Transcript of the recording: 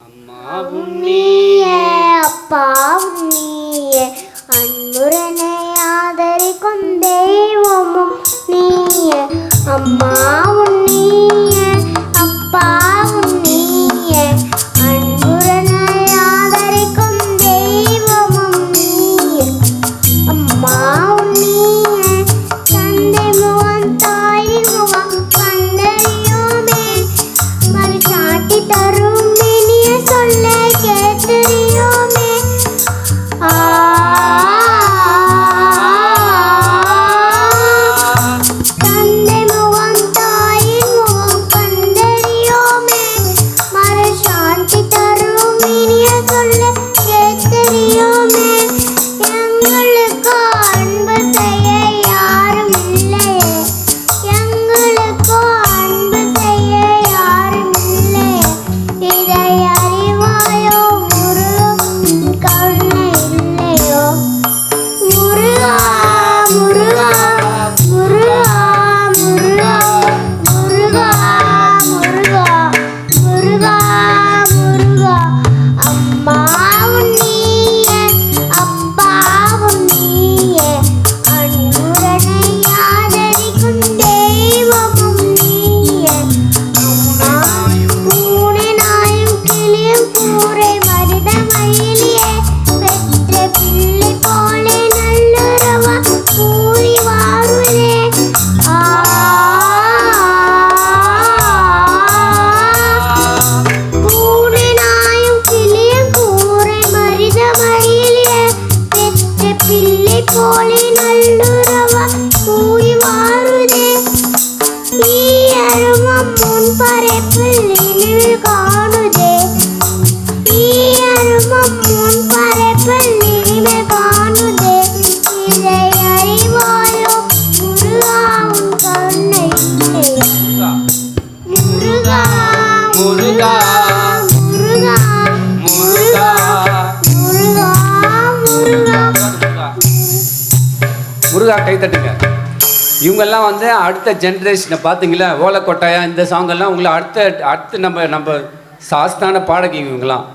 அம்மாவும் நீயே அப்பாவும் நீயே அன்புடனே ஆதரிக்கும் தெய்வமும் நீயே. அம்மாவும் நீயே அப்பாவும் நீயே அன்புடனே ஆதரிக்கும் தெய்வமும் நீயே. அம்மாவும் நீயே தந்தை முகம் தாயின் முகம் கண்டறியோமே மறுசாட்டி தரும் இனிய சொல்ல கேட்டறியோமே. தந்தை முகம் தாயின் முகம் கண்டறியோமே மறுசாட்டி தரும் இனிய சொல்ல கேட்டறியோமே. எங்களுக்கு அன்பு செய்ய யாரும் இல்லையே எங்களுக்கு அன்பு செய்ய யாரும் இல்லையே. இதை அறிவாயோ முருகன் கருணை இல்லையோ. முருகா முருகா முருகா முருகா முருகா முருகா முருகா முருகா. அம்மாவும் நீயே அப்பாவும் நீயே அன்புடனே ஆதரிக்கும் தெய்வமும் நீயே. அம்மா பூனை நாயும் கிளியும் கூரை மருத மயிலியே பெற்ற பிள்ளை போலே நல்லுறவா கூறி வாருதே. பூனை நாயும் கிளியும் கூரை மருத மயிலியே பெற்ற பிள்ளை போலே நல்லுறவா கூறி வாருதே. ஈயருமம் முன் பரப்பில் இனிவில் காணுதே ஈயருமம் முன் பரப்பில் இனிவில் காணுதே. இதை அறிவாயோ முருகா உன் கருணை இல்லையோ. முருகா முருகா முருகா முருகா முருகா முருகா. முருகா கை தட்டுங்க. இவங்கெல்லாம் வந்து அடுத்த ஜென்ரேஷனை பார்த்தீங்களா, ஓலை கொட்டாயா இந்த சாங்கெல்லாம் உங்களை அடுத்த நம்ம சாஸ்தான பாடகிங்க இவங்கெல்லாம்.